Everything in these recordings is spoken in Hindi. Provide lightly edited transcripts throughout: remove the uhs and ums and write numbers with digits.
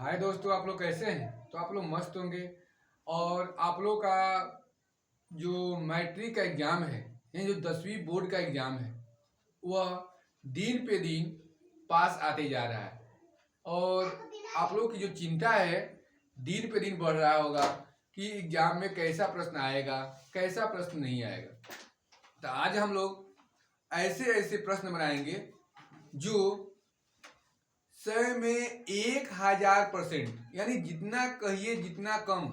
हाय दोस्तों, आप लोग कैसे हैं? तो आप लोग मस्त होंगे। और आप लोग का जो मैट्रिक का एग्ज़ाम है, यानी जो 10वीं बोर्ड का एग्ज़ाम है, वह दिन पे दिन पास आते जा रहा है। और आप लोग की जो चिंता है, दिन पे दिन बढ़ रहा होगा कि एग्ज़ाम में कैसा प्रश्न आएगा, कैसा प्रश्न नहीं आएगा। तो आज हम लोग ऐसे ऐसे प्रश्न बनाएंगे जो 100 में 1000% यानी जितना कहिए जितना कम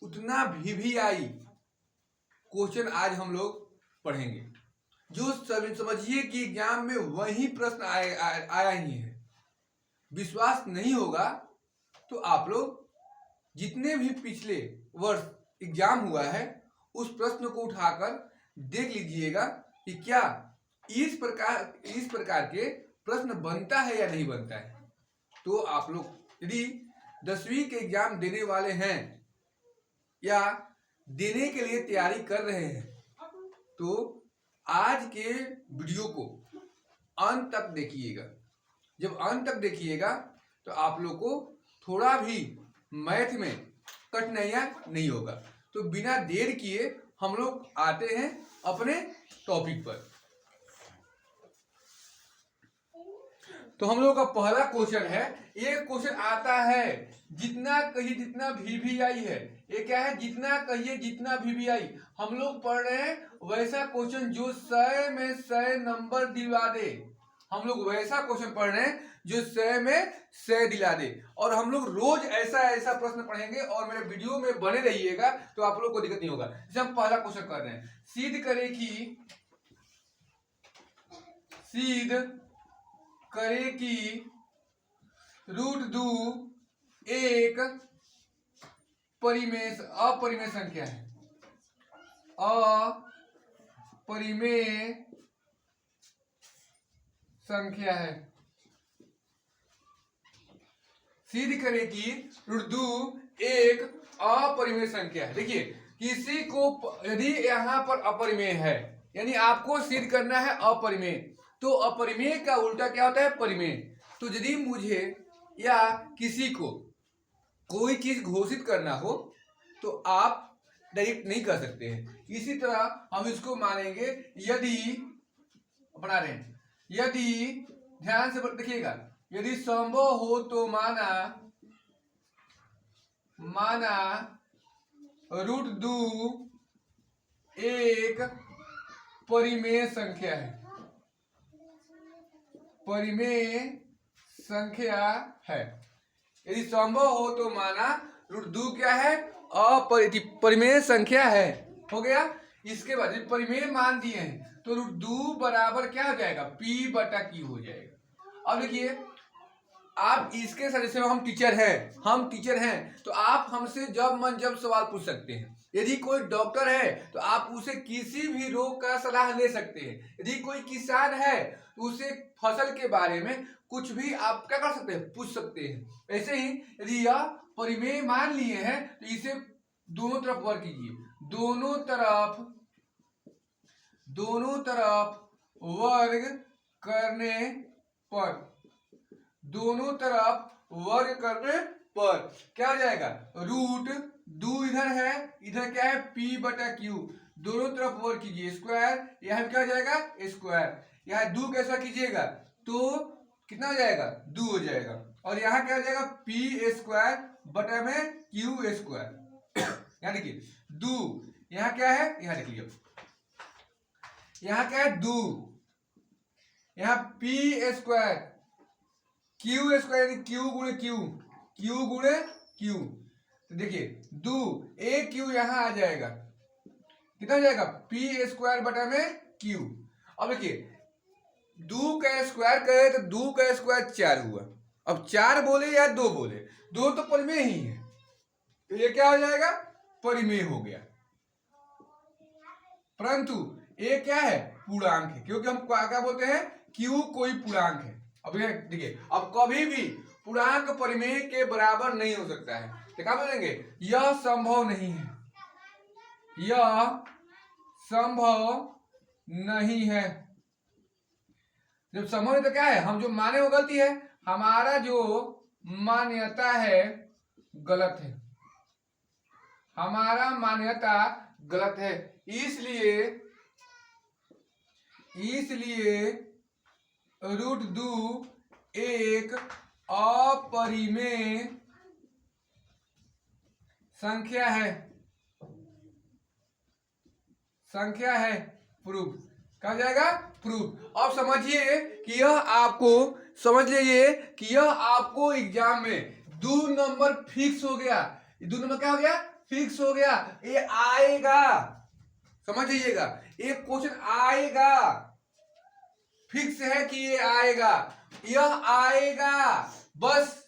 उतना VVI क्वेश्चन आज हम लोग पढ़ेंगे। जो समझिए कि एग्जाम में वही प्रश्न आया ही है। विश्वास नहीं होगा तो आप लोग जितने भी पिछले वर्ष एग्जाम हुआ है उस प्रश्न को उठाकर देख लीजिएगा कि क्या इस प्रकार के प्रश्न बनता है या नहीं बनता है। तो आप लोग यदि 10वीं के एग्जाम देने वाले हैं या देने के लिए तैयारी कर रहे हैं तो आज के वीडियो को अंत तक देखिएगा। जब अंत तक देखिएगा तो आप लोग को थोड़ा भी मैथ में कठिनाइयाँ नहीं होगा। तो बिना देर किए हम लोग आते हैं अपने टॉपिक पर। तो हम लोग का पहला क्वेश्चन है, ये क्वेश्चन आता है जितना कहिए जितना VVI है। ये क्या है? जितना कहिए जितना VVI। हम लोग पढ़ रहे हैं वैसा क्वेश्चन जो 100 में 100 नंबर दिलवा दे। हम लोग वैसा क्वेश्चन पढ़ रहे हैं जो 100 में 100 दिला दे। और हम लोग रोज ऐसा ऐसा प्रश्न पढ़ेंगे और मेरे वीडियो में बने रहिएगा तो आप लोग को दिक्कत नहीं होगा। जैसे हम पहला क्वेश्चन कर रहे हैं, सिद्ध करे कि √2 एक अपरिमेय संख्या है। अपरिमेय संख्या है। सिद्ध करे कि √2 एक अपरिमेय संख्या है। देखिए, किसी को यदि यहाँ पर अपरिमेय है यानी आपको सिद्ध करना है अपरिमेय, तो अपरिमेय का उल्टा क्या होता है? परिमेय। तो यदि मुझे या किसी को कोई चीज घोषित करना हो तो आप डायरेक्ट नहीं कर सकते हैं। इसी तरह हम इसको मानेंगे यदि बना रहे हैं, यदि ध्यान से देखिएगा, यदि संभव हो तो माना √2 एक परिमेय संख्या है। परिमेय संख्या है। यदि संभव हो तो माना √2 क्या है? परिमेय संख्या है। हो गया। इसके बाद परिमेय मान दिए हैं तो √2 बराबर क्या हो जाएगा? P/Q हो जाएगा। अब देखिए, आप इसके साथ जैसे हम टीचर हैं तो आप हमसे जब मन जब सवाल पूछ सकते हैं। यदि कोई डॉक्टर है तो आप उसे किसी भी रोग का सलाह ले सकते हैं। यदि कोई किसान है तो उसे फसल के बारे में कुछ भी आप क्या कर सकते हैं? पूछ सकते हैं। ऐसे ही यदि यह परिमेय मान लिए हैं तो इसे दोनों तरफ वर्ग कीजिए। दोनों तरफ वर्ग करने पर क्या हो जाएगा? √2 इधर है, इधर क्या है? P/Q। दोनों तरफ वर्ग कीजिए, स्क्वायर। यहाँ क्या हो जाएगा? स्क्वायर। यहाँ 2 कैसा कीजिएगा तो कितना हो जाएगा? 2 हो जाएगा। और यहाँ क्या हो जाएगा? P² यहाँ देखिए 2, यहाँ क्या है? यहाँ देख लीजिए, यहाँ क्या है? 2, यहाँ P² Q² यानी Q गुणे Q। तो देखिए 2 AQ यहाँ आ जाएगा, कितना हो जाएगा? P²/Q। अब देखिए 2 का स्क्वायर करे तो 2 का स्क्वायर 4 हुआ। अब 4 बोले या 2 बोले, 2 तो परिमेय ही है तो ये क्या हो जाएगा? परिमेय हो गया। परंतु ये क्या है? पूर्णांक है, क्योंकि हम क्या बोलते हैं? Q कोई पूर्णांक है। अब ये देखिए, अब कभी भी पूर्णांक परिमेय के बराबर नहीं हो सकता है। तो क्या बोलेंगे? यह संभव नहीं है, यह संभव नहीं है। जब संभव नहीं तो क्या है? हम जो माने वो गलती है। हमारा जो मान्यता है गलत है, हमारा मान्यता गलत है, इसलिए रूट 2 एक अपरिमेय संख्या है प्रूफ। कहा जाएगा प्रूफ। अब समझिए कि यह आपको समझ लीजिए कि यह आपको एग्जाम में 2 नंबर फिक्स हो गया। 2 नंबर क्या हो गया? फिक्स हो गया। ये आएगा, समझ लीजिएगा, ये क्वेश्चन आएगा, फिक्स है कि ये आएगा, यह आएगा। बस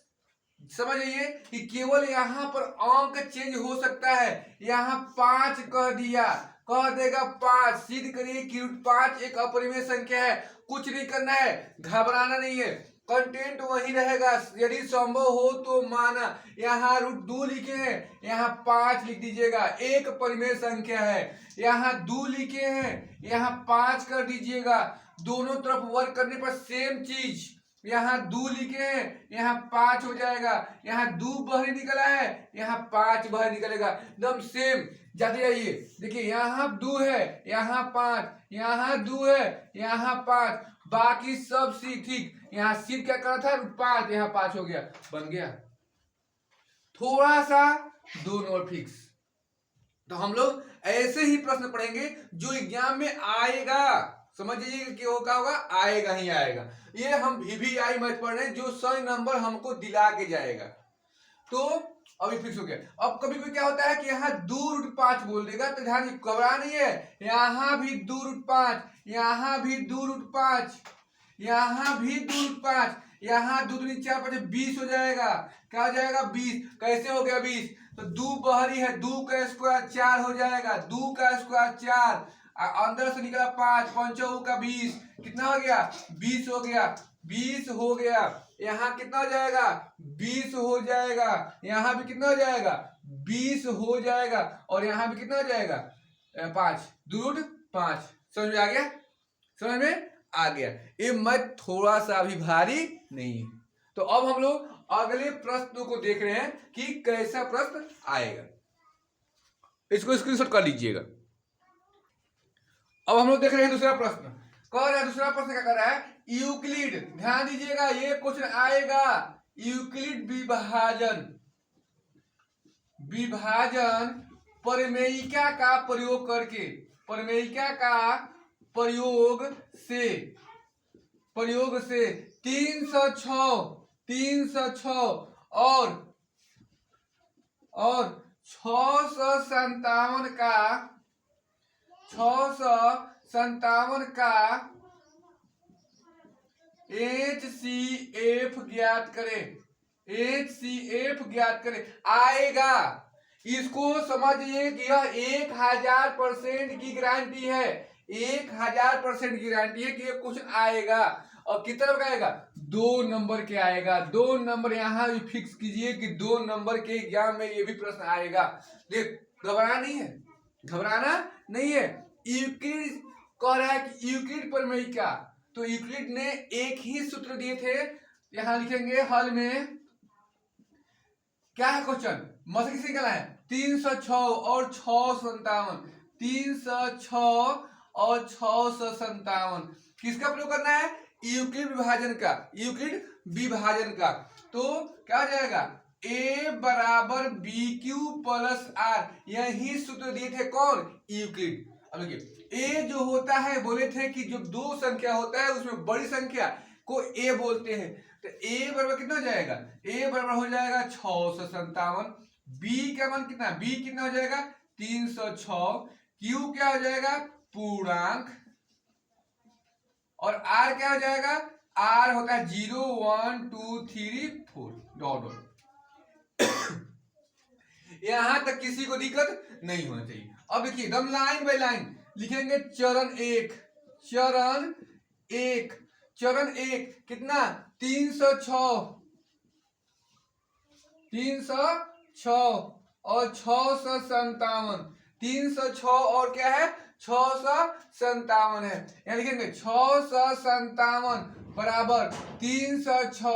समझ लीजिए कि केवल यहां पर अंक चेंज हो सकता है। यहां 5 कह दिया, कह देगा 5, सिद्ध करिए कि रूट 5 एक अपरिमेय संख्या है। कुछ नहीं करना है, घबराना नहीं है, कंटेंट वही रहेगा। यदि संभव हो तो माना। यहाँ रूट 2 लिखे हैं, यहाँ 5 लिख दीजिएगा, एक परिमेय संख्या है। यहाँ 2 लिखे हैं, यहाँ 5 कर दीजिएगा। दोनों तरफ वर्क करने पर सेम चीज। यहाँ 2 लिखे हैं, यहाँ 5 हो जाएगा। यहाँ 2 बाहर निकला है, यहाँ 5 बाहर निकलेगा, एकदम सेम। जाते जाइए, देखिए यहाँ 2 है, यहाँ 5, यहाँ 2 है, यहाँ 5, बाकी सब सी ठीक। यहाँ सिर्फ क्या करा था? 5, यहाँ 5 हो गया, बन गया। थोड़ा सा 2 नंबर फिक्स। तो हम लोग ऐसे ही प्रश्न पढ़ेंगे जो एग्जाम में आएगा। समझ लीजिए कि वो क्या होगा? आएगा ही आएगा। ये हम VVI मैथ पढ़ रहे हैं, जो सही नंबर हमको दिला के जाएगा। तो अभी फिक्स हो गया। अब कभी कभी क्या होता है कि यहाँ 2 रूट 5 बोल देगा, तो ध्यान घबरा नहीं है। यहाँ भी 2 रूट 5, यहाँ भी 2 रूट 5, यहाँ भी 2 रूट 5, यहाँ 2 दूनी 4 5 20 हो जाएगा। क्या हो जाएगा? 20। कैसे हो गया 20? तो 2 बाहरी है, 2 का स्क्वायर 4 हो जाएगा, 2 का स्क्वायर 4, अंदर से निकला 5, 5 का 20, कितना हो गया? 20 हो गया, 20 हो गया। यहाँ कितना हो जाएगा? 20 हो जाएगा। यहाँ भी कितना हो जाएगा? 20 हो जाएगा। और यहाँ भी कितना हो जाएगा? 5, 2 रूट 5। समझ में आ गया? समझ में आ गया। ये मैथ थोड़ा सा भी भारी नहीं है। तो अब हम लोग अगले प्रश्न को देख रहे हैं कि कैसा प्रश्न आएगा। इसको स्क्रीनशॉट कर लीजिएगा। अब हम लोग देख रहे हैं दूसरा प्रश्न। कह रहा है, दूसरा प्रश्न क्या कर रहा है? यूक्लिड, ध्यान दीजिएगा, ये क्वेश्चन आएगा। यूक्लिड विभाजन परिमेयिका का प्रयोग करके, परिमेयिका का प्रयोग से 306 और 657 का HCF ज्ञात करें। HCF ज्ञात करें। आएगा, इसको समझिए कि यह 1000% की गारंटी है। 1000% की गारंटी है कि ये क्वेश्चन आएगा। और कितना का आएगा? 2 नंबर के आएगा। 2 नंबर यहाँ भी फिक्स कीजिए कि 2 नंबर के एग्जाम में ये भी प्रश्न आएगा। देख, घबराना नहीं है। यूक्लिड कह रहा है कि यूक्लिड परिमेयिका, तो यूक्लिड ने एक ही सूत्र दिए थे। यहां लिखेंगे हल में क्या है क्वेश्चन, मतलब किसी निकला है 306 और 657। 306 और 657 किसका प्रयोग करना है? यूक्लिड विभाजन का। तो क्या हो जाएगा? A बराबर BQ प्लस R, यही सूत्र दिए थे कौन? यूक्लिड। अब देखिए, A जो होता है, बोले थे कि जो 2 संख्या होता है उसमें बड़ी संख्या को A बोलते हैं। तो A बराबर कितना हो जाएगा? A बराबर हो जाएगा 657। B का मान कितना? B कितना हो जाएगा? 306। Q क्या हो जाएगा? पूर्णांक। और R क्या हो जाएगा? R होता है 0 1 2 3 4 डॉट डॉट। यहां तक किसी को दिक्कत नहीं होना चाहिए। अब देखिए, एकदम लाइन बाय लाइन लिखेंगे। चरण एक कितना? 306 और 657। 306 और क्या है? 657 है। यहाँ लिखेंगे 657 बराबर 306।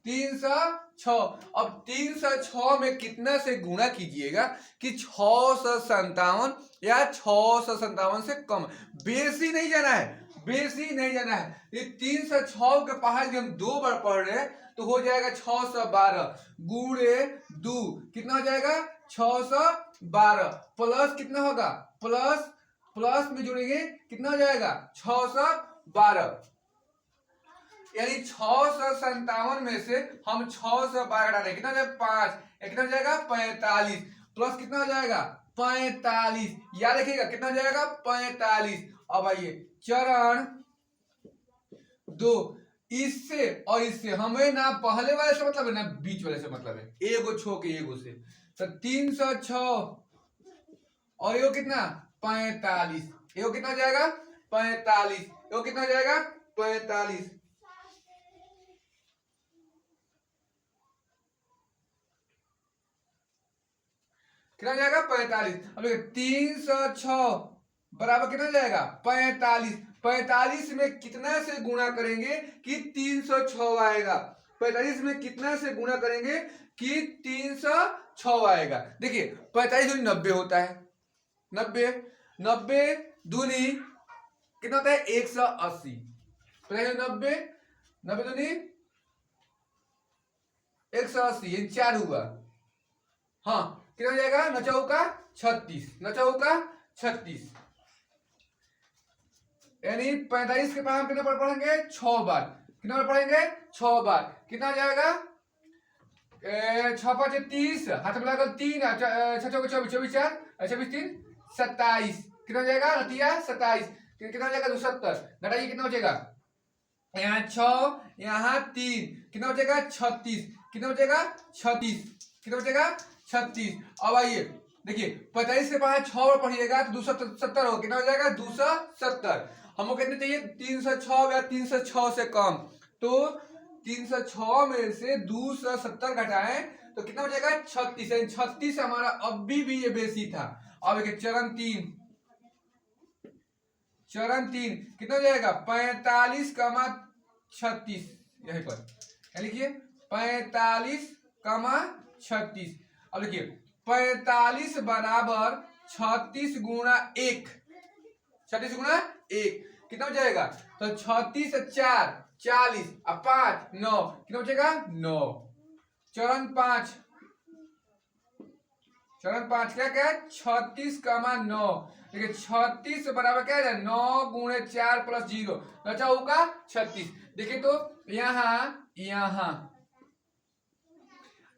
306 अब 306 में कितना से गुणा कीजिएगा कि 657 या 657 से कम। बेसी नहीं जाना है, बेसी नहीं जाना है। ये 306 के पहाड़ हम 2 बार पढ़ रहे हैं तो हो जाएगा 612 गुणे 2 कितना हो जाएगा 612 प्लस कितना होगा प्लस प्लस में जोड़ेंगे कितना हो जाएगा 612 यानी 657 में से हम 612 घटा दें कितना हो जाएगा 5 कितना हो जाएगा 45 प्लस कितना हो जाएगा 45 याद रखिएगा कितना हो जाएगा 45। अब आइए चरण 2 इससे और इससे हमें ना पहले वाले से मतलब है ना बीच वाले से मतलब है एगो छो के एगो से तो 306 और एगो कितना 45 एगो कितना हो जाएगा 45 एगो कितना हो जाएगा 45 कितना हो जाएगा 45। अब देखिए 306 बराबर कितना हो जाएगा 45। 45 में कितना से गुणा करेंगे कि 306 आएगा। 45 में कितना से गुणा करेंगे कि 306 आएगा। देखिए 45 दूनी 90 होता है 90 90 दूनी कितना होता है 180 90 90 दूनी 180 ये 4 हुआ। हाँ कितना हो जाएगा 9 चौका 36 9 चौका 36 यानी 45 के बाद हम कितना बार पढ़ेंगे 6 बार। कितना बार पढ़ेंगे 6 बार कितना हो जाएगा 6 5 30 हाथ में लगा 3 6 चौका 24 24 4 26 3 27 कितना हो जाएगा नतिया 27 कितना हो जाएगा 270 घटाइए कितना हो जाएगा यहाँ 6 यहाँ 3 कितना हो जाएगा 36 कितना हो जाएगा 36 कितना हो जाएगा 36। अब आइए देखिए 45 के बाद 6 बार पढ़िएगा तो 270 हो कितना हो जाएगा 270। हमको कितने चाहिए 306 या 306 से कम तो 306 में से 270 घटाएं तो कितना हो जाएगा 36। 36 हमारा अब भी ये बेसी था। अब देखिए चरण 3 कितना हो जाएगा 45 कमा 36 यहीं पर लिखिए 45 कमा 36। अब देखिए 45 बराबर 36 गुणा 1 36 गुणा 1 कितना हो जाएगा तो 36 4 40 अब 5 9 कितना हो जाएगा 9। चरण 5 क्या क्या है 36 कमा 9 देखिए 36 बराबर क्या है 9 गुणे 4 प्लस 0 बचा होगा 36। देखिए तो यहाँ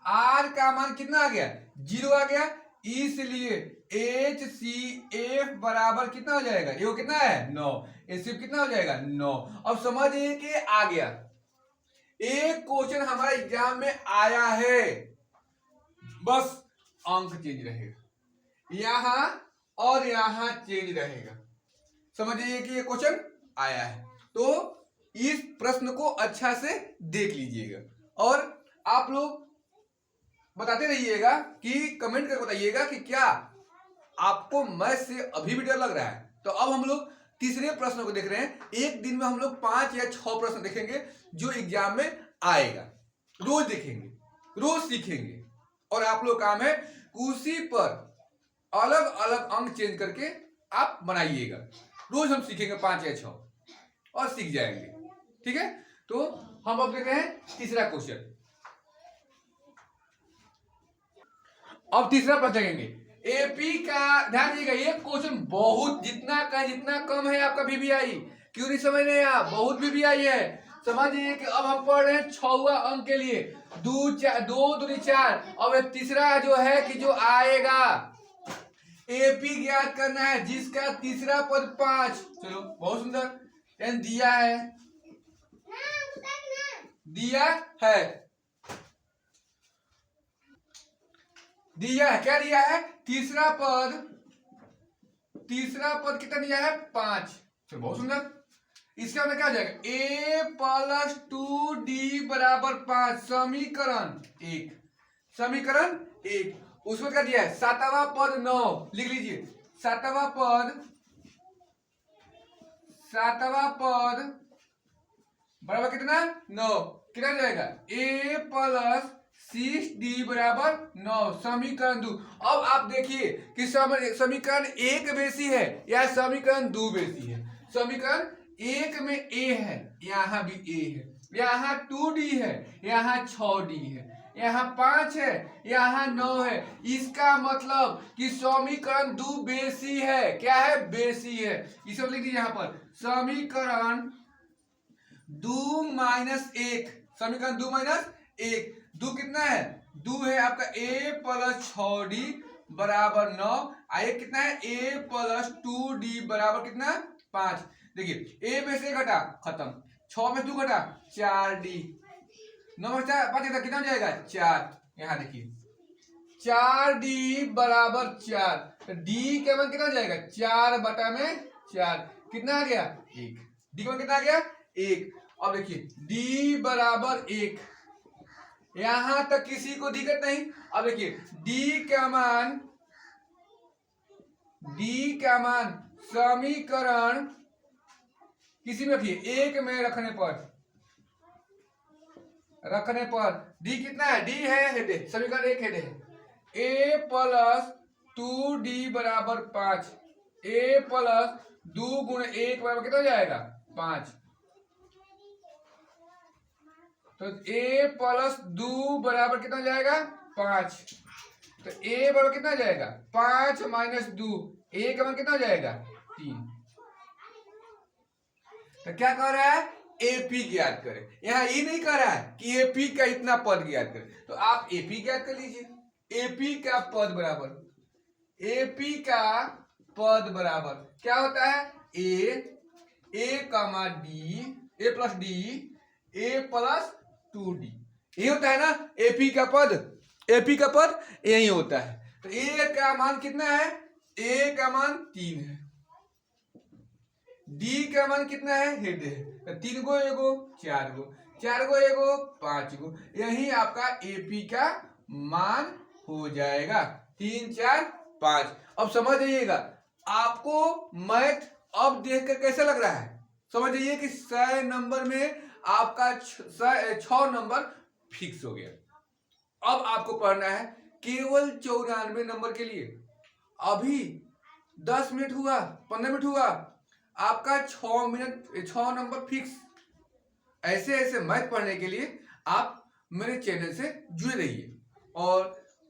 आर का मान कितना आ गया 0 आ गया इसलिए HCF बराबर कितना हो जाएगा ये कितना है 9 HCF कितना हो जाएगा 9। अब समझिए कि आ गया एक क्वेश्चन हमारा एग्जाम में आया है बस अंक चेंज रहेगा यहाँ और यहाँ चेंज रहेगा। समझिए कि ये क्वेश्चन आया है तो इस प्रश्न को अच्छा से देख लीजिएगा और आप लोग बताते रहिएगा कि कमेंट करके बताइएगा कि क्या आपको मैथ से अभी भी डर लग रहा है। तो अब हम लोग तीसरे प्रश्न को देख रहे हैं। एक दिन में हम लोग 5 या 6 प्रश्न देखेंगे जो एग्जाम में आएगा। रोज देखेंगे रोज सीखेंगे और आप लोग काम है उसी पर अलग अलग अंक चेंज करके आप बनाइएगा। रोज हम सीखेंगे 5 या 6 और सीख जाएंगे। ठीक है तो हम अब देख रहे हैं तीसरा क्वेश्चन। अब तीसरा प्रश्न देखेंगे एपी का ध्यान दीजिएगा। ये क्वेश्चन बहुत जितना कम है आपका VBI क्यों नहीं समझ रहे आप बहुत VBI है। समझिए कि अब हम पढ़ रहे हैं 6वां अंक के लिए 2 दूनी 4। अब तीसरा जो है कि जो आएगा एपी ज्ञात करना है जिसका तीसरा पद 5। चलो बहुत सुंदर दिया है क्या दिया है तीसरा पद कितना दिया है 5। चलो बहुत सुंदर इसका मतलब क्या हो जाएगा a प्लस 2d बराबर 5 समीकरण 1 उसमें क्या दिया है 7वां पद 9 लिख लीजिए 7वां पद बराबर कितना 9, कितना जाएगा a प्लस 6d बराबर 9, समीकरण 2। अब आप देखिए कि समीकरण 1 बेसी है या समीकरण 2 बेसी है। समीकरण 1 में a है, यहाँ भी a है, यहाँ 2d है, यहाँ 6d है, यहाँ 5 है, यहाँ 9 है। इसका मतलब कि समीकरण 2 बेसी है। क्या है? बेसी है। इसे लिख दीजिए यहाँ पर, समीकरण 2 माइनस 1, समीकरण 2 माइनस 1, 2 कितना है? 2 है आपका a प्लस 6d बराबर 9, एक कितना है? a प्लस 2d बराबर कितना? 5। देखिए a में से घटा, खत्म, 6 में 2 घटा, 4d, 9 में 5 कितना हो जाएगा? 4। यहाँ देखिए 4d बराबर 4, तो d का मान कितना हो जाएगा? 4 बटा में 4, कितना आ गया? 1। d का मान कितना आ गया? 1। अब देखिए d बराबर 1, यहां तक किसी को दिक्कत नहीं। अब देखिए d का मान समीकरण किसी में रखिए 1 में रखने पर d कितना है? d है हेडे, समीकरण 1 हेडे है a प्लस 2d बराबर 5, a प्लस 2 गुणे 1 बराबर कितना हो जाएगा? 5। तो a प्लस 2 बराबर कितना हो जाएगा? 5। तो a बराबर कितना हो जाएगा? 5 माइनस 2, a का मान कितना हो जाएगा? 3। तो क्या कह रहा है? AP ज्ञात करें। यहाँ ये नहीं कह रहा है कि AP का इतना पद ज्ञात करें, तो आप AP ज्ञात कर लीजिए। AP का पद बराबर क्या होता है? a plus d, a plus 2d, ये होता है ना AP का पद यही होता है। तो a का मान कितना है? a का मान 3 है, d का मान कितना है? हेड है, तो 3 गो एगो 4 गो, 4 गो एगो 5 गो, यही आपका AP का मान हो जाएगा। 3 4 5। अब समझ जाइएगा, आपको मैथ अब देखकर कैसा लग रहा है? समझ जाइए कि 100 नंबर में आपका 6 नंबर फिक्स हो गया। अब आपको पढ़ना है केवल 94 नंबर के लिए। अभी 10 मिनट हुआ, 15 मिनट हुआ, आपका 6 नंबर फिक्स। ऐसे मैथ पढ़ने के लिए आप मेरे चैनल से जुड़े रहिए और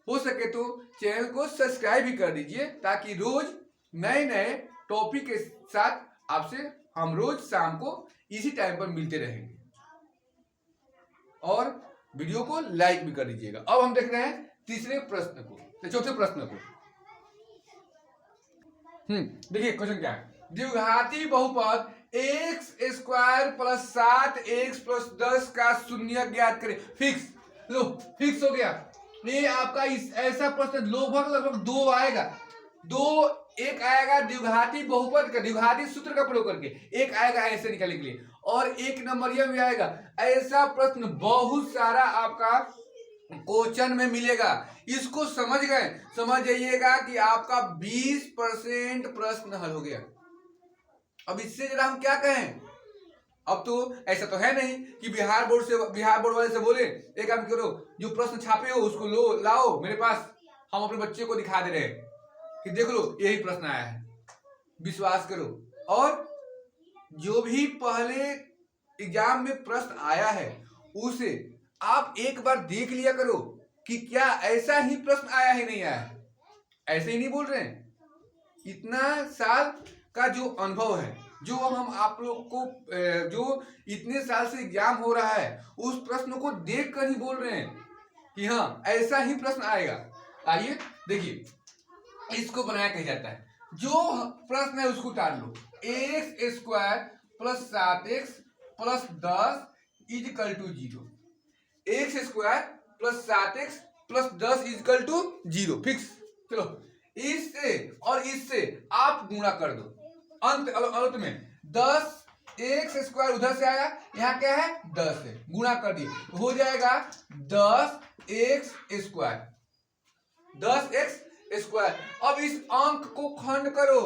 हो सके तो चैनल को सब्सक्राइब भी कर दीजिए, ताकि रोज नए टॉपिक के साथ आपसे हम रोज शाम को इसी टाइम पर मिलते रहेंगे। और वीडियो को लाइक भी कर दीजिएगा। अब हम देख रहे हैं चौथे प्रश्न को। देखिए क्वेश्चन क्या है? द्विघाती बहुपद x square plus 7x plus 10 का शून्य ज्ञात करें। फिक्स हो गया। ये आपका ऐसा प्रश्न लगभग 2 आएगा। एक आएगा द्विघाती बहुपद का, द्विघाती सूत्र का प्रयोग करके, एक आएगा ऐसे निकालने के लिए, और एक नंबर यह भी आएगा। ऐसा प्रश्न बहुत सारा आपका क्वेश्चन में मिलेगा। इसको समझ गए, समझ जाइएगा कि आपका 20% प्रश्न हल हो गया। अब इससे जरा हम क्या कहें? अब तो ऐसा तो है नहीं कि बिहार बोर्ड वाले से बोले एक काम करो, जो प्रश्न छापे हो उसको लाओ मेरे पास, हम अपने बच्चे को दिखा दे रहे हैं कि देख लो यही प्रश्न आया है, विश्वास करो। और जो भी पहले एग्जाम में प्रश्न आया है उसे आप एक बार देख लिया करो कि क्या ऐसा ही प्रश्न आया है, नहीं आया है। ऐसे ही नहीं बोल रहे हैं, इतना साल का जो अनुभव है, जो हम आप लोग को जो इतने साल से एग्जाम हो रहा है, उस प्रश्न को देख कर ही बोल रहे हैं कि हाँ ऐसा ही प्रश्न आएगा। आइए देखिए, इसको बनाया कहा जाता है, जो प्रश्न है उसको टाल लो। x square plus 7x plus 10 is equal to 0। x square plus 7x plus 10 is equal to 0 fix. चलो इससे और इससे आप गुणा कर दो, अंत में 10 स्क्वायर उधर से आया, यहाँ क्या है 10 है, गुणा कर दिए हो जाएगा 10x स्क्वायर, 10x स्क्वायर। अब इस अंक को खंड करो,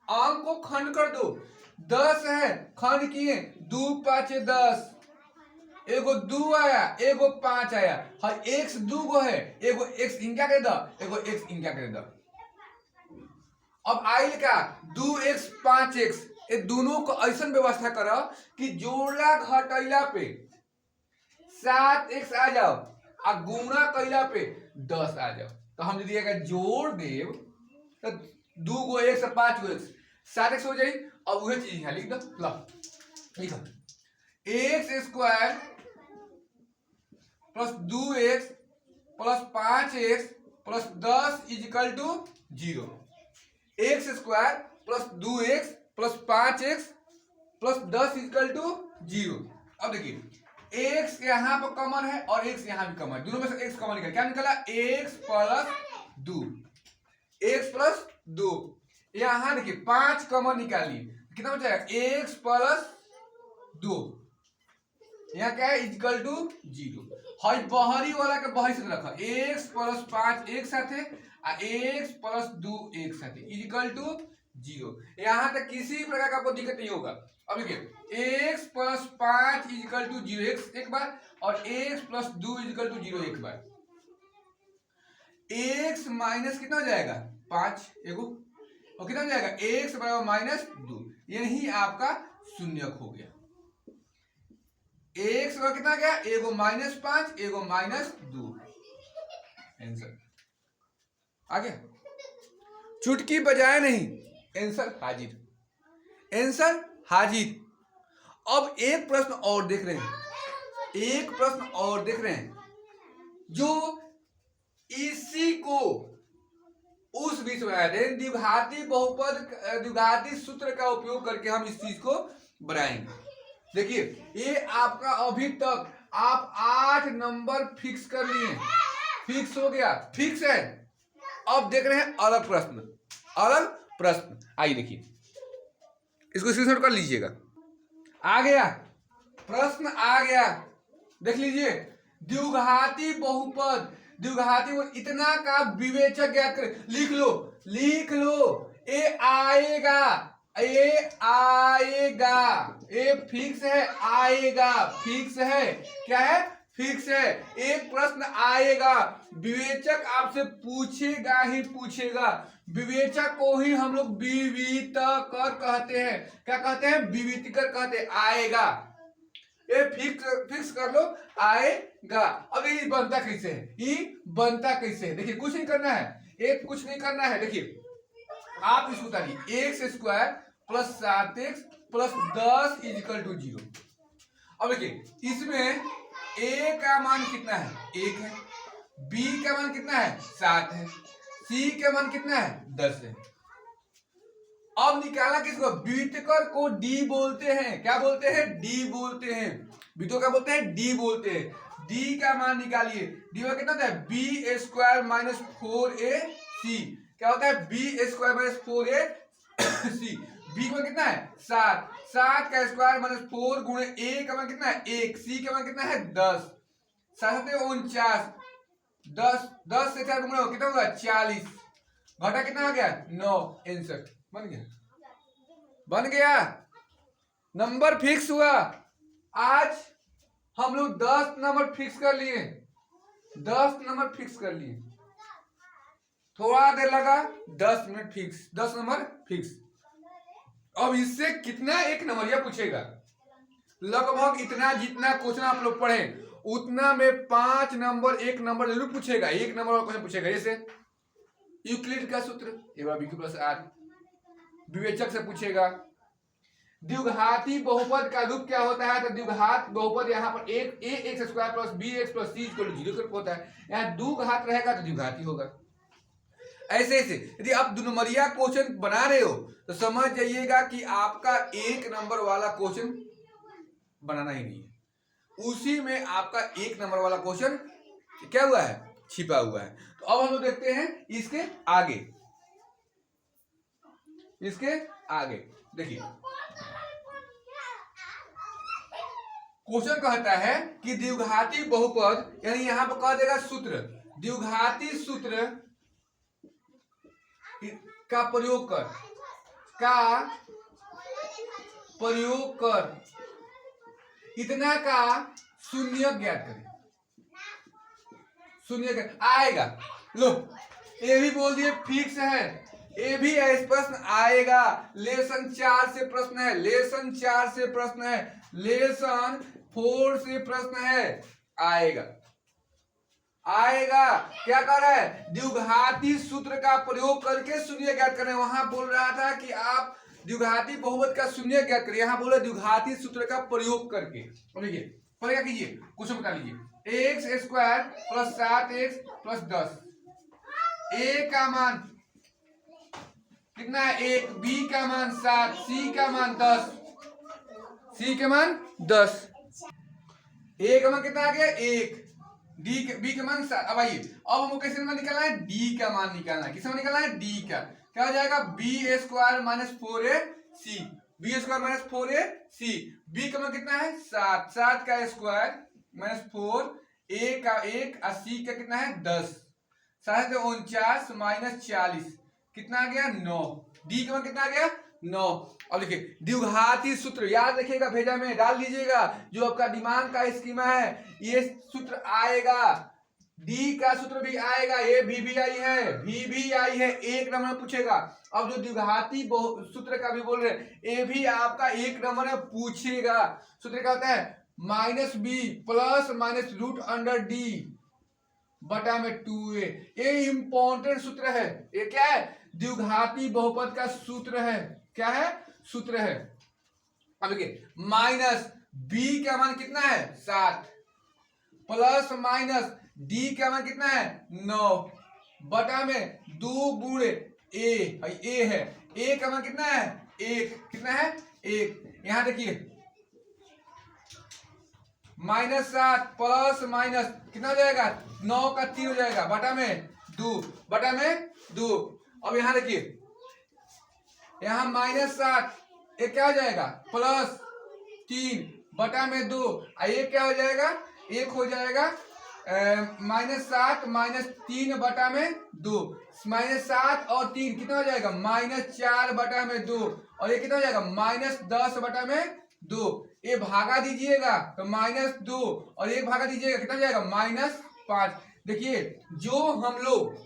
अंक को खंड कर दो, 10 है खंड किए 2 5 10, एगो 2 आया, एगो 5 आया। हाँ x 2 गो है, एगो x इनका कर दो, एगो x इनका कर दो। अब आइल का 2x 5x, ये दोनों को ऐसा व्यवस्था करो कि जोड़ला घटैला पे 7x आ जाओ और गुणा कैला पे 10 आ जाओ। तो हम यदि अगर जोड़ देव तो 2 गो x 5 गो x 7x हो जाए। अब वही चीज यहाँ लिख दो, लो लिखो x square plus 2x plus 5x plus 10 is equal to 0। X square plus 2x plus 5x plus 10 is equal to 0। अब देखिए x यहाँ पर कॉमन है और x यहाँ भी कॉमन है, दोनों में से x कॉमन निकला, क्या निकला x प्लस 2, x प्लस 2। यहाँ देखिए 5 कॉमन निकालिए, कितना बचा x प्लस 2, यहाँ क्या है इक्वल टू 0। हाई बहरी वाला के बहरी से रखा x प्लस 5 एक साथ है और x प्लस 2 एक साथ है इक्वल टू 0। यहाँ तक किसी प्रकार का आपको दिक्कत नहीं होगा। अब देखिए x plus 5 equal to 0 x एक बार और x प्लस 2 इक्वल टू 0 एक बार। x माइनस कितना हो जाएगा 5 एगो और कितना हो जाएगा x बराबर माइनस 2, यही आपका शून्यक हो गया। x बराबर कितना गया एगो माइनस 5 एगो माइनस 2, आंसर आ गया। चुटकी बजाए नहीं, आंसर हाजिर, आंसर हाजिर। अब एक प्रश्न और देख रहे हैं, एक प्रश्न और देख रहे हैं जो इसी को उस बीच में आए थे। द्विघाती बहुपद द्विघाती सूत्र का उपयोग करके हम इस चीज को बनाएंगे। देखिए ये आपका अभी तक आप 8 नंबर फिक्स कर लिए, फिक्स हो गया, फिक्स है। अब देख रहे हैं अलग प्रश्न, अलग प्रश्न। आइए देखिए, इसको स्क्रीनशॉट कर लीजिएगा। आ गया प्रश्न, आ गया, देख लीजिए। द्विघाती बहुपद, द्विघाती इतना का विवेचक ज्ञात करें, लिख लो, लिख लो। ए आएगा, ए आएगा, ए फिक्स है, आएगा, फिक्स है, क्या है फिक्स है। एक प्रश्न आएगा, विवेचक आपसे पूछेगा ही पूछेगा। विवेचक को ही हम लोग विवितकर कहते हैं, क्या कहते हैं विवितकर कहते हैं। आएगा, ये फिक्स कर लो, आएगा। अब ये बनता कैसे है, ये बनता कैसे है, देखिए कुछ नहीं करना है, एक कुछ नहीं करना है। देखिए आप इसको उतारिए, x square plus 7x plus 10 is equal to 0। अब देखिए इसमें a का मान कितना है 1 है, b का मान कितना है 7 है, c का मान कितना है 10 है। अब निकाला किसको, विवितकर को d बोलते हैं, क्या बोलते हैं d बोलते हैं, विवितकर क्या बोलते हैं d बोलते हैं। d का मान निकालिए, d में कितना होता है b स्क्वायर माइनस 4ac, क्या होता है b square minus 4ac। b का कितना है 7, 7 का स्क्वायर माइनस 4 गुणे a का मान कितना है 1, c का मान कितना है 10, 7 49, 10 से 4 गुणा कितना होगा 40, घटा कितना आ गया 9, आंसर बन गया, बन गया, नंबर फिक्स हुआ। आज हम लोग 10 नंबर फिक्स कर लिए, 10 नंबर फिक्स कर लिए, थोड़ा देर लगा 10 मिनट फिक्स, 10 नंबर फिक्स। अब इससे कितना एक नंबर यह पूछेगा, लगभग इतना जितना क्वेश्चन आप लोग पढ़े उतना में 5 नंबर एक नंबर जरूर पूछेगा, एक नंबर और क्वेश्चन पूछेगा। जैसे यूक्लिड का सूत्र b+r, विवेचक से पूछेगा। द्विघाती बहुपद का रूप क्या होता है, तो द्विघात बहुपद यहाँ पर एक x square plus b x plus c equal to 0 होता है, यहाँ दो घात रहेगा तो द्विघाती होगा। ऐसे ऐसे यदि आप दुनमरिया क्वेश्चन बना रहे हो तो समझ जाइएगा कि आपका एक नंबर वाला क्वेश्चन बनाना ही नहीं है, उसी में आपका एक नंबर वाला क्वेश्चन क्या हुआ है छिपा हुआ है। तो अब हम लोग देखते हैं इसके आगे, इसके आगे देखिए क्वेश्चन कहता है कि द्विघाती बहुपद, यानी यहां पर कह देगा सूत्र, द्विघाती सूत्र का प्रयोग कर, का प्रयोग कर इतना का शून्य ज्ञात करें। शून्य आएगा, लो ये भी बोल दिए फिक्स है, ये भी इस प्रश्न आएगा। लेसन 4 से प्रश्न है, लेसन 4 से प्रश्न है, लेसन 4 से प्रश्न है, आएगा आएगा। क्या कर रहा है, द्विघाती सूत्र का प्रयोग करके शून्य ज्ञात करें। वहां बोल रहा था कि आप द्विघाती बहुपद का शून्य ज्ञात करिए, यहां बोले द्विघाती सूत्र का प्रयोग करके। बोलिए पर क्या कीजिए, क्वेश्चन बता लीजिए। X square plus 7x plus 10, ए का मान कितना है 1, बी का मान 7, सी का मान 10, सी का मान 10, ए का मान कितना आ गया 1, बी का मान 7। अब आइए अब हमको कैसे मान निकालना है, डी का मान निकालना है। किसका मान निकालना है, डी का। क्या हो जाएगा, बी स्क्वायर माइनस 4a सी, बी स्क्वायर माइनस 4a सी, बी का मान कितना है 7, 7 का स्क्वायर माइनस 4, ए का 1 और सी का कितना है 10, 7 49 माइनस 40 कितना आ गया 9, डी का मान कितना आ गया 9। अब देखिए द्विघाती सूत्र याद रखिएगा, भेजा में डाल दीजिएगा, जो आपका दिमाग का स्कीमा है ये सूत्र आएगा। डी का सूत्र भी आएगा, ये भी आई है, भी आई है, एक नंबर में पूछेगा। अब जो द्विघाती सूत्र का भी बोल रहे ये भी आपका एक नंबर में पूछेगा। सूत्र क्या होता है, minus b plus minus root under D बटा में 2a। ये इंपॉर्टेंट सूत्र है, ये क्या है, द्विघाती बहुपद का सूत्र है। क्या है, सूत्र है। अब देखिए माइनस बी का मान कितना है 7 प्लस माइनस डी का मान कितना है 9 बटा में 2 गुणे ए है, ए का मान कितना है 1, कितना है 1। यहां देखिए माइनस 7 प्लस माइनस कितना हो जाएगा 9 का 3 हो जाएगा बटा में 2 बटा में 2। अब यहां देखिए यहां माइनस 7 ये क्या हो जाएगा प्लस 3 बटा में 2, ये क्या हो जाएगा 1 हो जाएगा माइनस 7 माइनस 3 बटा में 2, माइनस 7 और 3 कितना हो जाएगा माइनस 4 बटा में 2, और ये कितना हो जाएगा माइनस 10 बटा में 2। ये भागा दीजिएगा तो माइनस 2 और एक भागा दीजिएगा कितना हो जाएगा माइनस 5। देखिए जो हम लोग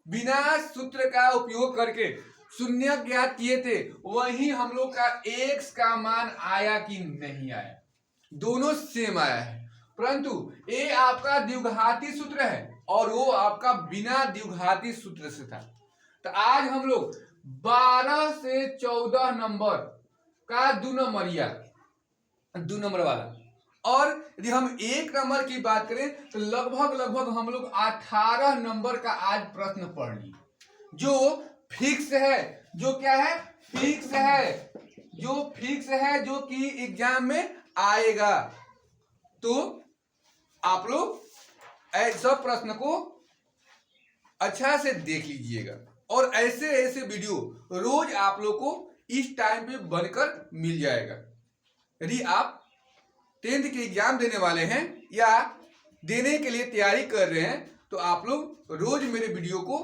बिना सूत्र का उपयोग करके शून्य ज्ञात किए थे वही हम लोग का x का मान आया कि नहीं आया, दोनों सेम आया है, परंतु ये आपका द्विघाती सूत्र है और वो आपका बिना द्विघाती सूत्र से था। तो आज हम लोग 12 से 14 नंबर का 2 नंबर वाला, और यदि हम 1 नंबर की बात करें तो लगभग हम लोग 18 नंबर का आज प्रश्न पढ़ लिए, जो फिक्स है, जो क्या है फिक्स है, जो फिक्स है, जो कि एग्जाम में आएगा। तो आप लोग ऐसा प्रश्न को अच्छा से देख लीजिएगा और ऐसे ऐसे वीडियो रोज आप लोग को इस टाइम पे बनकर मिल जाएगा। यदि आप 10th के एग्जाम देने वाले हैं या देने के लिए तैयारी कर रहे हैं तो आप लोग रोज मेरे वीडियो को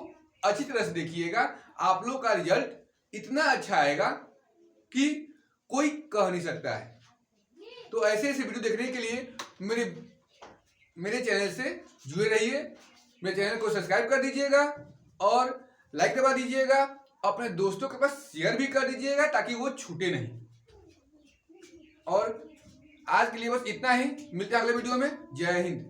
अच्छी तरह से देखिएगा, आप लोग का रिजल्ट इतना अच्छा आएगा कि कोई कह नहीं सकता है। तो ऐसे ऐसे वीडियो देखने के लिए मेरे चैनल से जुड़े रहिए, मेरे चैनल को सब्सक्राइब कर दीजिएगा और लाइक दबा दीजिएगा, अपने दोस्तों के पास शेयर भी कर दीजिएगा ताकि वो छूटे नहीं। और आज के लिए बस इतना ही, मिलते हैं अगले वीडियो में। जय हिंद।